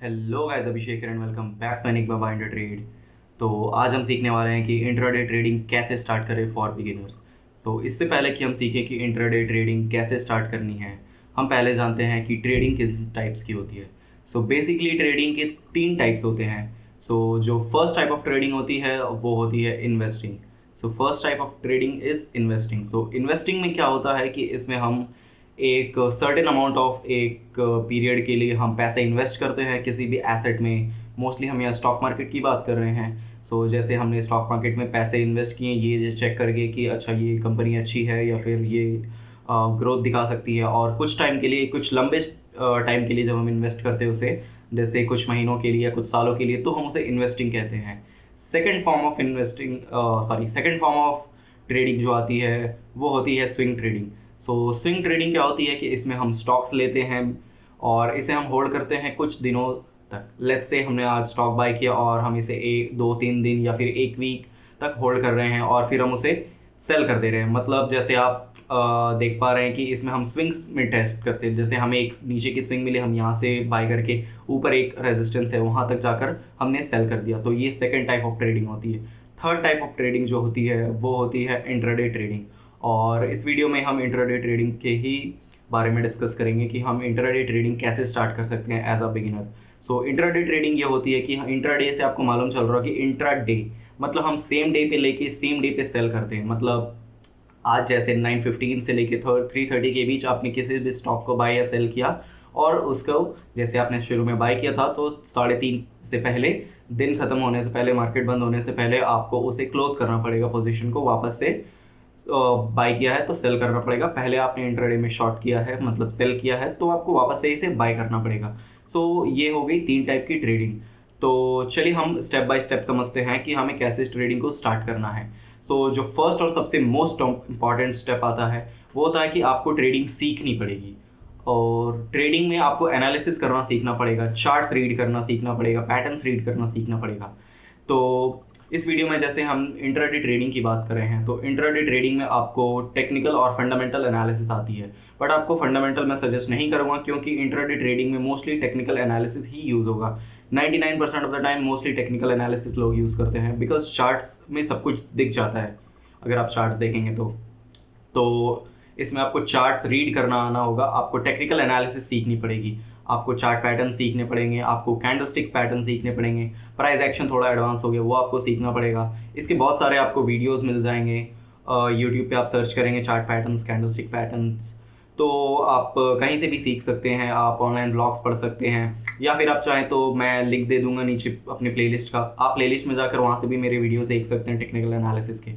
Hello guys, Abhishek and welcome back to Enigma by trade. तो आज हम सीखने वाले हैं कि इंट्राडे ट्रेडिंग कैसे स्टार्ट करें फॉर बिगिनर्स। तो इससे पहले कि हम सीखें कि इंट्राडे ट्रेडिंग कैसे स्टार्ट करनी है, हम पहले जानते हैं कि ट्रेडिंग किस टाइप्स की होती है। सो बेसिकली ट्रेडिंग के तीन टाइप्स होते हैं। जो फर्स्ट टाइप ऑफ ट्रेडिंग होती है वो होती है investing. First type of trading is investing. Investing में क्या होता है कि इसमें हम एक सर्टेन अमाउंट ऑफ एक पीरियड के लिए हम पैसे इन्वेस्ट करते हैं किसी भी एसेट में। मोस्टली हम यहाँ स्टॉक मार्केट की बात कर रहे हैं। जैसे हमने स्टॉक मार्केट में पैसे इन्वेस्ट किए ये चेक करके कि अच्छा ये कंपनी अच्छी है या फिर ये ग्रोथ दिखा सकती है, और कुछ टाइम के लिए, कुछ लंबे टाइम के लिए जब हम इन्वेस्ट करते हैं उसे, जैसे कुछ महीनों के लिए या कुछ सालों के लिए, तो हम उसे इन्वेस्टिंग कहते हैं। सेकेंड फॉर्म ऑफ ट्रेडिंग जो आती है वो होती है स्विंग ट्रेडिंग। स्विंग ट्रेडिंग क्या होती है कि इसमें हम स्टॉक्स लेते हैं और इसे हम होल्ड करते हैं कुछ दिनों तक। लेट्स से हमने आज स्टॉक बाय किया और हम इसे एक दो तीन दिन या फिर एक वीक तक होल्ड कर रहे हैं और फिर हम उसे सेल कर दे रहे हैं। मतलब जैसे आप देख पा रहे हैं कि इसमें हम स्विंग्स में टेस्ट करते हैं। जैसे हमें एक नीचे की स्विंग मिली, हम यहाँ से बाय करके ऊपर एक रेजिस्टेंस है वहाँ तक जाकर हमने सेल कर दिया। तो ये सेकेंड टाइप ऑफ ट्रेडिंग होती है। थर्ड टाइप ऑफ ट्रेडिंग जो होती है वो होती है इंट्राडे ट्रेडिंग। और इस वीडियो में हम इंट्राडे ट्रेडिंग के ही बारे में डिस्कस करेंगे कि हम इंट्राडे ट्रेडिंग कैसे स्टार्ट कर सकते हैं as a beginner. Intraday trading ये होती है कि इंट्राडे से आपको मालूम चल रहा है कि इंट्राडे मतलब हम सेम डे पे लेके सेम डे पे सेल करते हैं। मतलब आज जैसे 9:15 से लेके 3:30 के बीच आपने किसी भी स्टॉक को बाय या सेल किया, और उसको जैसे आपने शुरू में बाय किया था तो 3:30 से पहले, दिन ख़त्म होने से पहले, मार्केट बंद होने से पहले आपको उसे क्लोज करना पड़ेगा, पोजीशन को वापस से बाय किया है तो सेल करना पड़ेगा। पहले आपने इंट्राडे में शॉर्ट किया है मतलब सेल किया है तो आपको वापस से इसे बाय करना पड़ेगा। ये हो गई तीन टाइप की ट्रेडिंग। तो चलिए हम स्टेप बाय स्टेप समझते हैं कि हमें कैसे इस ट्रेडिंग को स्टार्ट करना है। जो फर्स्ट और सबसे मोस्ट इम्पॉर्टेंट स्टेप आता है वो होता है कि आपको ट्रेडिंग सीखनी पड़ेगी। और ट्रेडिंग में आपको एनालिसिस करना सीखना पड़ेगा, चार्ट्स रीड करना सीखना पड़ेगा, पैटर्न्स रीड करना सीखना पड़ेगा। तो इस वीडियो में जैसे हम इंट्राडे ट्रेडिंग की बात कर रहे हैं तो इंट्राडे ट्रेडिंग में आपको टेक्निकल और फंडामेंटल एनालिसिस आती है, बट आपको फंडामेंटल मैं सजेस्ट नहीं करूँगा क्योंकि इंट्राडे ट्रेडिंग में मोस्टली टेक्निकल एनालिसिस ही यूज़ होगा। 99% of the time mostly technical analysis लोग यूज़ करते हैं बिकॉज चार्ट्स में सब कुछ दिख जाता है। अगर आप चार्ट्स देखेंगे तो इसमें आपको चार्ट्स रीड करना आना होगा, आपको टेक्निकल एनालिसिस सीखनी पड़ेगी, आपको चार्ट पैटर्न सीखने पड़ेंगे, आपको कैंडलस्टिक पैटर्न सीखने पड़ेंगे, प्राइस एक्शन थोड़ा एडवांस हो गया वो आपको सीखना पड़ेगा। इसके बहुत सारे आपको वीडियोस मिल जाएंगे। यूट्यूब पे आप सर्च करेंगे चार्ट पैटर्न्स, कैंडलस्टिक पैटर्न्स, तो आप कहीं से भी सीख सकते हैं। आप ऑनलाइन ब्लॉग्स पढ़ सकते हैं या फिर आप चाहें तो मैं लिंक दे दूंगा नीचे अपने प्लेलिस्ट का, आप प्लेलिस्ट में जाकर वहाँ से भी मेरे वीडियोस देख सकते हैं टेक्निकल एनालिसिस के।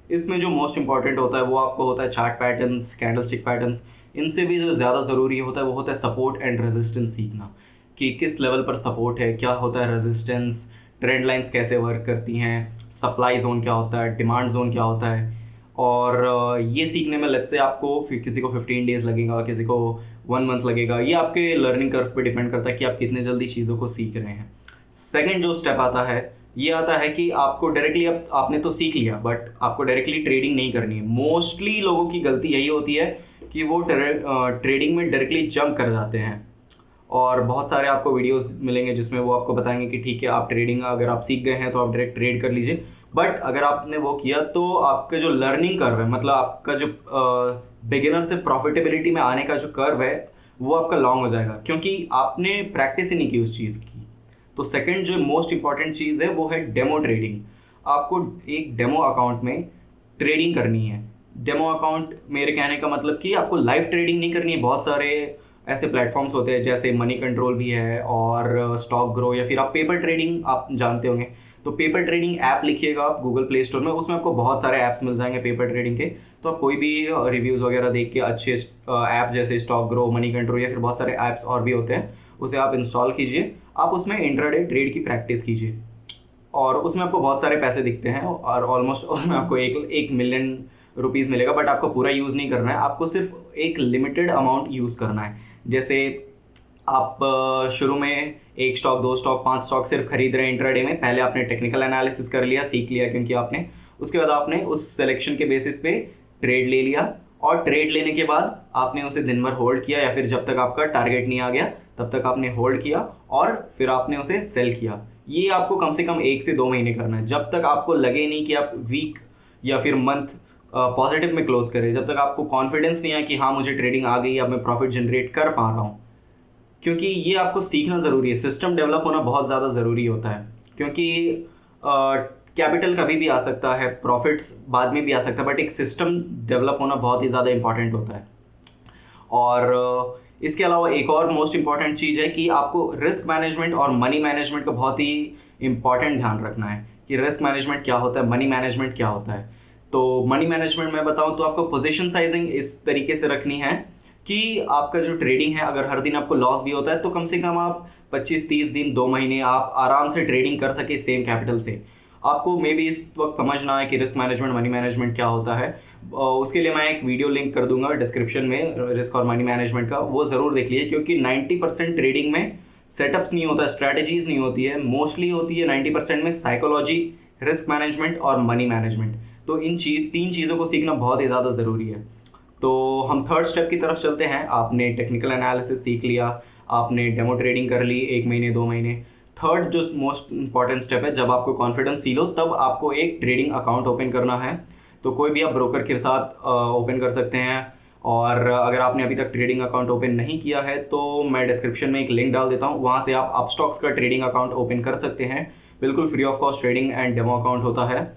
इसमें जो मोस्ट इंपॉर्टेंट होता है वो आपको होता है चार्ट पैटर्न्स, कैंडलस्टिक पैटर्न्स। इनसे भी जो ज़्यादा ज़रूरी होता है वो होता है सपोर्ट एंड रेजिस्टेंस सीखना, कि किस लेवल पर सपोर्ट है, क्या होता है रेजिस्टेंस, ट्रेंड लाइंस कैसे वर्क करती हैं, सप्लाई जोन क्या होता है, डिमांड जोन क्या होता है। और ये सीखने में लेट्स से आपको किसी को 15 डेज़ लगेगा, किसी को 1 मंथ लगेगा। ये आपके लर्निंग कर्व पे डिपेंड करता है कि आप कितने जल्दी चीज़ों को सीख रहे हैं। सेकंड जो स्टेप आता है ये आता है कि आपको डायरेक्टली, आपने तो सीख लिया बट आपको डायरेक्टली ट्रेडिंग नहीं करनी है। मोस्टली लोगों की गलती यही होती है कि वो ट्रेडिंग में डायरेक्टली जंप कर जाते हैं। और बहुत सारे आपको वीडियोस मिलेंगे जिसमें वो आपको बताएंगे कि ठीक है आप ट्रेडिंग अगर आप सीख गए हैं तो आप डायरेक्ट ट्रेड कर लीजिए, बट अगर आपने वो किया तो आपका जो लर्निंग कर्व है, मतलब आपका जो बिगिनर से प्रॉफिटेबिलिटी में आने का जो कर्व है वो आपका लॉन्ग हो जाएगा क्योंकि आपने प्रैक्टिस ही नहीं की उस चीज़ की। तो सेकंड जो मोस्ट इंपॉर्टेंट चीज़ है वो है डेमो ट्रेडिंग। आपको एक डेमो अकाउंट में ट्रेडिंग करनी है। डेमो अकाउंट मेरे कहने का मतलब कि आपको लाइव ट्रेडिंग नहीं करनी है। बहुत सारे ऐसे प्लेटफॉर्म्स होते हैं जैसे मनी कंट्रोल भी है और स्टॉक ग्रो, या फिर आप पेपर ट्रेडिंग आप जानते होंगे। तो पेपर ट्रेडिंग ऐप लिखिएगा आप गूगल प्ले स्टोर में, उसमें आपको बहुत सारे ऐप्स मिल जाएंगे पेपर ट्रेडिंग के। तो आप कोई भी रिव्यूज़ वगैरह देख के अच्छे ऐप जैसे स्टॉक ग्रो, मनी कंट्रोल या फिर बहुत सारे ऐप्स और भी होते हैं उसे आप इंस्टॉल कीजिए। आप उसमें इंट्राडे ट्रेड की प्रैक्टिस कीजिए और उसमें आपको बहुत सारे पैसे दिखते हैं और ऑलमोस्ट उसमें आपको 1 मिलियन रुपीज़ मिलेगा, बट आपको पूरा यूज़ नहीं करना है, आपको सिर्फ एक लिमिटेड अमाउंट यूज़ करना है। जैसे आप शुरू में 1 स्टॉक, 2 स्टॉक, 5 स्टॉक सिर्फ खरीद रहे हैं इंट्राडे में, पहले आपने टेक्निकल एनालिसिस कर लिया, सीख लिया क्योंकि आपने, उसके बाद आपने उस सिलेक्शन के बेसिस पे ट्रेड ले लिया और ट्रेड लेने के बाद आपने उसे दिन भर होल्ड किया या फिर जब तक आपका टारगेट नहीं आ गया तब तक आपने होल्ड किया और फिर आपने उसे सेल किया। ये आपको कम से कम 1 से 2 महीने करना है, जब तक आपको लगे नहीं कि आप वीक या फिर मंथ पॉजिटिव में क्लोज करें, जब तक आपको कॉन्फिडेंस नहीं आया कि हाँ मुझे ट्रेडिंग आ गई, अब मैं प्रॉफिट जनरेट कर पा रहा हूँ। क्योंकि ये आपको सीखना ज़रूरी है, सिस्टम डेवलप होना बहुत ज़्यादा ज़रूरी होता है। क्योंकि कैपिटल कभी भी आ सकता है, प्रॉफिट्स बाद में भी आ सकता है, बट एक सिस्टम डेवलप होना बहुत ही ज़्यादा इंपॉर्टेंट होता है। और इसके अलावा एक और मोस्ट इंपॉर्टेंट चीज़ है कि आपको रिस्क मैनेजमेंट और मनी मैनेजमेंट का बहुत ही इंपॉर्टेंट ध्यान रखना है कि रिस्क मैनेजमेंट क्या होता है, मनी मैनेजमेंट क्या होता है। तो मनी मैनेजमेंट मैं बताऊं तो आपको पोजीशन साइजिंग इस तरीके से रखनी है कि आपका जो ट्रेडिंग है, अगर हर दिन आपको लॉस भी होता है तो कम से कम आप 25-30 दिन 2 महीने आप आराम से ट्रेडिंग कर सके सेम कैपिटल से। आपको मे बी इस वक्त समझना है कि रिस्क मैनेजमेंट मनी मैनेजमेंट क्या होता है। उसके लिए मैं एक वीडियो लिंक कर दूंगा डिस्क्रिप्शन में रिस्क और मनी मैनेजमेंट का, वो ज़रूर देख लीजिए। क्योंकि 90% ट्रेडिंग में सेटअप्स नहीं होता, स्ट्रैटेजीज नहीं होती है, मोस्टली होती है 90% में साइकोलॉजी, रिस्क मैनेजमेंट और मनी मैनेजमेंट। तो इन तीन चीज़ों को सीखना बहुत ही ज़्यादा ज़रूरी है। तो हम थर्ड स्टेप की तरफ चलते हैं। आपने टेक्निकल एनालिसिस सीख लिया, आपने डेमो ट्रेडिंग कर ली 1 महीने 2 महीने। थर्ड जो मोस्ट इंपॉर्टेंट स्टेप है, जब आपको कॉन्फिडेंस फील हो तब आपको एक ट्रेडिंग अकाउंट ओपन करना है। तो कोई भी आप ब्रोकर के साथ ओपन कर सकते हैं। और अगर आपने अभी तक ट्रेडिंग अकाउंट ओपन नहीं किया है तो मैं डिस्क्रिप्शन में एक लिंक डाल देता हूँ, वहाँ से आप अपस्टॉक्स का ट्रेडिंग अकाउंट ओपन कर सकते हैं। बिल्कुल free of cost trading and demo account होता है।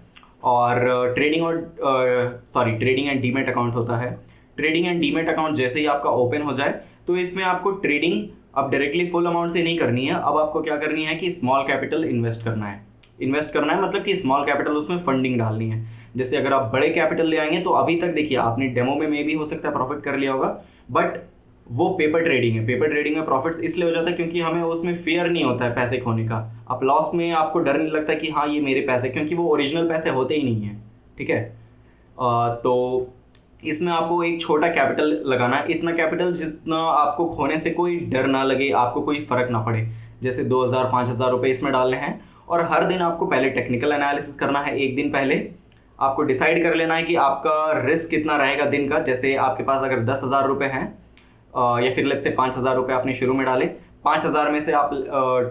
और ट्रेडिंग एंड डीमेट अकाउंट होता है। ट्रेडिंग एंड डीमेट अकाउंट जैसे ही आपका ओपन हो जाए तो इसमें आपको ट्रेडिंग अब डायरेक्टली फुल अमाउंट से नहीं करनी है। अब आपको क्या करनी है कि स्मॉल कैपिटल इन्वेस्ट करना है। मतलब कि स्मॉल कैपिटल उसमें फंडिंग डालनी है। जैसे अगर आप बड़े कैपिटल ले आएंगे तो अभी तक देखिए आपने डेमो में मे भी हो सकता है प्रॉफिट कर लिया होगा, बट वो पेपर ट्रेडिंग है। पेपर ट्रेडिंग में प्रॉफिट्स इसलिए हो जाता है क्योंकि हमें उसमें फियर नहीं होता है पैसे खोने का। आप लॉस में आपको डर नहीं लगता कि हाँ ये मेरे पैसे, क्योंकि वो ओरिजिनल पैसे होते ही नहीं है। ठीक है। तो इसमें आपको एक छोटा कैपिटल लगाना है, इतना कैपिटल जितना आपको खोने से कोई डर ना लगे, आपको कोई फ़र्क ना पड़े। जैसे 2,000-5,000 रुपये इसमें डालने हैं। और हर दिन आपको पहले टेक्निकल एनालिसिस करना है। एक दिन पहले आपको डिसाइड कर लेना है कि आपका रिस्क कितना रहेगा दिन का। जैसे आपके पास अगर 10,000 रुपये हैं या फिर लेट्स से 5,000 रुपये आपने शुरू में डाले, 5,000 में से आप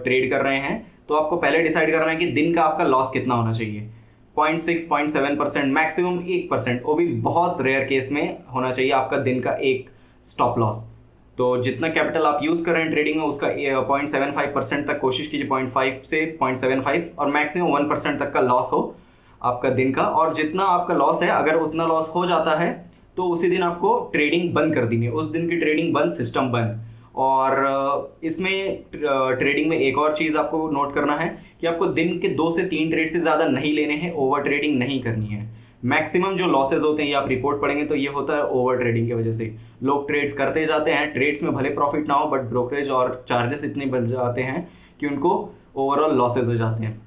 ट्रेड कर रहे हैं, तो आपको पहले डिसाइड करना है कि दिन का आपका लॉस कितना होना चाहिए। 0.6, 0.7%, मैक्सिमम 1%, वो भी बहुत रेयर केस में होना चाहिए आपका दिन का एक स्टॉप लॉस। तो जितना कैपिटल आप यूज़ कर रहे हैं ट्रेडिंग में उसका 0.75% तक कोशिश कीजिए, 0.5 से 0.75 और मैक्सिमम 1% तक का लॉस हो आपका दिन का। और जितना आपका लॉस है, अगर उतना लॉस हो जाता है तो उसी दिन आपको ट्रेडिंग बंद कर देनी है। उस दिन की ट्रेडिंग बंद, सिस्टम बंद। और इसमें ट्रेडिंग में एक और चीज़ आपको नोट करना है कि आपको दिन के 2 से 3 ट्रेड से ज़्यादा नहीं लेने हैं, ओवर ट्रेडिंग नहीं करनी है। मैक्सिमम जो लॉसेज होते हैं ये आप रिपोर्ट पढ़ेंगे तो ये होता है ओवर ट्रेडिंग की वजह से। लोग ट्रेड्स करते जाते हैं, ट्रेड्स में भले प्रॉफिट ना हो बट ब्रोकरेज और चार्जेस इतने बढ़ जाते हैं कि उनको ओवरऑल लॉसेज हो जाते हैं।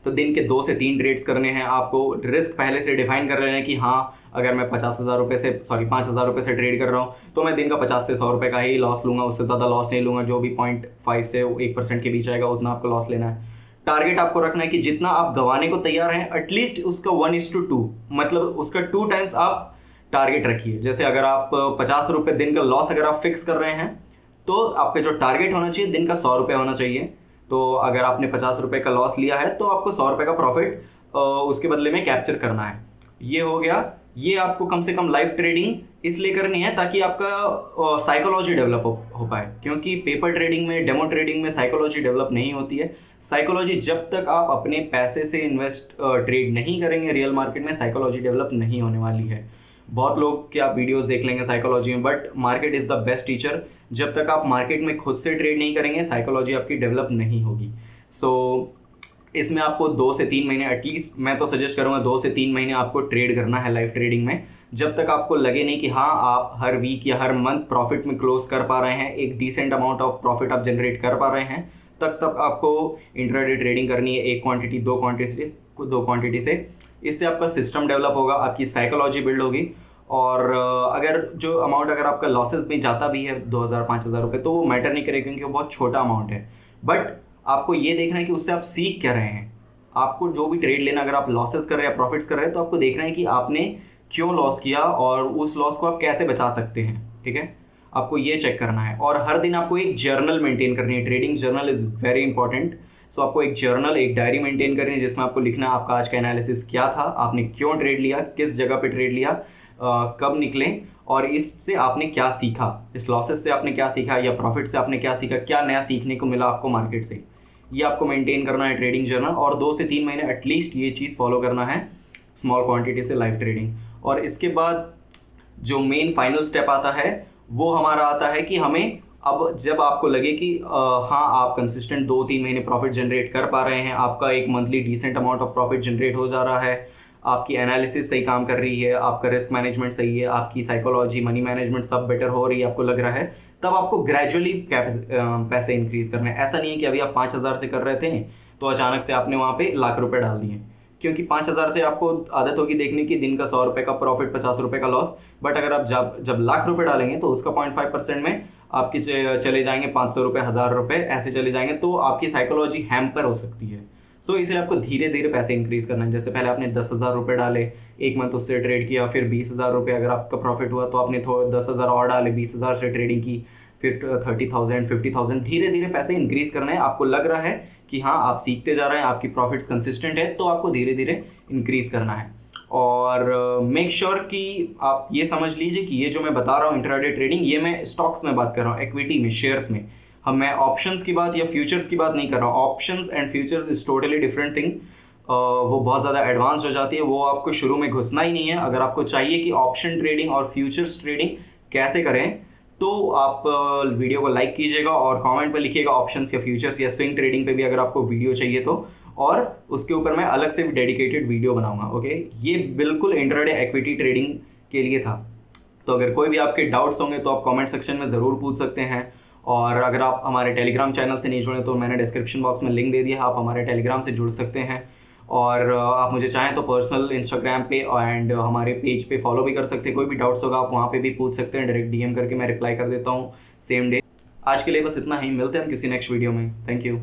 तो दिन के 2 से 3 ट्रेड्स करने हैं। आपको रिस्क पहले से डिफाइन कर लेना है कि हाँ अगर मैं 5,000 रुपये से ट्रेड कर रहा हूँ तो मैं दिन का 50 से 100 रुपये का ही लॉस लूँगा, उससे ज़्यादा लॉस नहीं लूँगा। जो भी 0.5 से 1% के बीच आएगा उतना आपको लॉस लेना है। टारगेट आपको रखना है कि जितना आप गंवाने को तैयार हैं एटलीस्ट उसका 1:2, मतलब उसका 2 टाइम्स आप टारगेट रखिए। जैसे अगर आप 50 रुपये दिन का लॉस अगर आप फिक्स कर रहे हैं तो आपका जो टारगेट होना चाहिए दिन का 100 रुपये होना चाहिए। तो अगर आपने 50 रुपये का लॉस लिया है तो आपको 100 रुपये का प्रॉफिट उसके बदले में कैप्चर करना है। ये हो गया। ये आपको कम से कम लाइव ट्रेडिंग इसलिए करनी है ताकि आपका साइकोलॉजी डेवलप हो पाए। क्योंकि पेपर ट्रेडिंग में, डेमो ट्रेडिंग में साइकोलॉजी डेवलप नहीं होती है। साइकोलॉजी जब तक आप अपने पैसे से इन्वेस्ट ट्रेड नहीं करेंगे रियल मार्केट में, साइकोलॉजी डेवलप नहीं होने वाली है। बहुत लोग के आप वीडियोस देख लेंगे साइकोलॉजी में, but market is the best teacher. जब तक आप मार्केट में खुद से ट्रेड नहीं करेंगे साइकोलॉजी आपकी डेवलप नहीं होगी। सो इसमें आपको 2 से 3 महीने एटलीस्ट, मैं तो सजेस्ट करूँगा 2 से 3 महीने आपको ट्रेड करना है लाइव ट्रेडिंग में। जब तक आपको लगे नहीं कि हाँ आप हर वीक या हर मंथ प्रॉफिट में क्लोज कर पा रहे हैं, एक डिसेंट अमाउंट ऑफ प्रॉफिट आप जनरेट कर पा रहे हैं, तब आपको इंट्राडे ट्रेडिंग करनी है। एक क्वांटिटी 2 क्वांटिटी से। इससे आपका सिस्टम डेवलप होगा, आपकी साइकोलॉजी बिल्ड होगी। और अगर जो अमाउंट अगर आपका लॉसेस में जाता भी है 2,000-5,000 रुपये तो वो मैटर नहीं करेगा क्योंकि वो बहुत छोटा अमाउंट है। बट आपको ये देखना है कि उससे आप सीख क्या रहे हैं। आपको जो भी ट्रेड लेना, अगर आप लॉसेस कर रहे हैं या प्रॉफिट्स कर रहे हैं तो आपको देखना है कि आपने क्यों लॉस किया और उस लॉस को आप कैसे बचा सकते हैं, ठीक है। आपको ये चेक करना है और हर दिन आपको एक जर्नल मेंटेन करनी है। Trading journal is very important. So आपको एक जर्नल, एक डायरी मेंटेन करनी है जिसमें आपको लिखना है आपका आज का एनालिसिस क्या था, आपने क्यों ट्रेड लिया, किस जगह पे ट्रेड लिया, कब निकले और इससे आपने क्या सीखा, इस लॉसेस से आपने क्या सीखा या प्रॉफिट से आपने क्या सीखा, क्या नया सीखने को मिला आपको मार्केट से। ये आपको मेंटेन करना है ट्रेडिंग जर्नल, और 2 से 3 महीने एटलीस्ट ये चीज़ फॉलो करना है, स्मॉल क्वांटिटी से लाइव ट्रेडिंग। और इसके बाद जो मेन फाइनल स्टेप आता है वो हमारा आता है कि हमें अब जब आपको लगे कि हाँ आप कंसिस्टेंट 2-3 महीने प्रॉफिट जनरेट कर पा रहे हैं, आपका एक monthly decent amount of profit generate हो जा रहा है, आपकी एनालिसिस सही काम कर रही है, आपका रिस्क मैनेजमेंट सही है, आपकी साइकोलॉजी, मनी मैनेजमेंट सब बेटर हो रही है, आपको लग रहा है, तब आपको ग्रेजुअली पैसे इंक्रीज करने हैं। ऐसा नहीं है कि अभी आप 5,000 से कर रहे थे तो अचानक से आपने वहाँ पे लाख रुपए डाल दिए, क्योंकि 5,000 से आपको आदत होगी देखने की दिन का 100 रुपये का प्रॉफिट, 50 रुपये का लॉस। बट अगर आप जब लाख रुपए डालेंगे तो उसका 0.5% में आपके चले जाएंगे 500 रुपये, 1,000 रुपये ऐसे चले जाएंगे, तो आपकी साइकोलॉजी हैम्पर हो सकती है। सो इसलिए आपको धीरे धीरे पैसे इंक्रीज करना है। जैसे पहले आपने 10,000 रुपये डाले, एक मंथ उससे ट्रेड किया, फिर 20,000 रुपये अगर आपका प्रॉफिट हुआ तो आपने 10,000 और डाले, 20,000 से ट्रेडिंग की, फिर 30,000, 50,000, धीरे धीरे पैसे इंक्रीज करना है। आपको लग रहा है कि हाँ आप सीखते जा रहे हैं, आपकी प्रॉफिट्स कंसिस्टेंट है, तो आपको धीरे धीरे इंक्रीज करना है। और मेक श्योर कि आप ये समझ लीजिए कि ये जो मैं बता रहा हूँ इंट्राडे ट्रेडिंग, ये मैं स्टॉक्स में बात कर रहा हूँ, इक्विटी में, शेयर्स में। हम मैं ऑप्शंस की बात या फ्यूचर्स की बात नहीं कर रहा हूँ। Options and futures is totally different thing. वो बहुत ज़्यादा एडवांस हो जाती है, वो आपको शुरू में घुसना ही नहीं है। अगर आपको चाहिए कि ऑप्शन ट्रेडिंग और फ्यूचर्स ट्रेडिंग कैसे करें, तो आप वीडियो को लाइक कीजिएगा और कमेंट पे लिखिएगा ऑप्शंस या फ्यूचर्स या स्विंग ट्रेडिंग पे भी अगर आपको वीडियो चाहिए तो, और उसके ऊपर मैं अलग से डेडिकेटेड वीडियो बनाऊंगा। ओके, ये बिल्कुल इंट्राडे इक्विटी ट्रेडिंग के लिए था। तो अगर कोई भी आपके डाउट्स होंगे तो आप कमेंट सेक्शन में ज़रूर पूछ सकते हैं। और अगर आप हमारे टेलीग्राम चैनल से नहीं जुड़े तो मैंने डिस्क्रिप्शन बॉक्स में लिंक दे दिया है, आप हमारे टेलीग्राम से जुड़ सकते हैं। और आप मुझे चाहें तो पर्सनल इंस्टाग्राम पे एंड हमारे पेज पे फॉलो भी कर सकते हैं। कोई भी डाउट्स होगा आप वहाँ पे भी पूछ सकते हैं, डायरेक्ट डीएम करके मैं रिप्लाई कर देता हूँ सेम डे। आज के लिए बस इतना ही, मिलते हैं हम किसी नेक्स्ट वीडियो में। Thank you.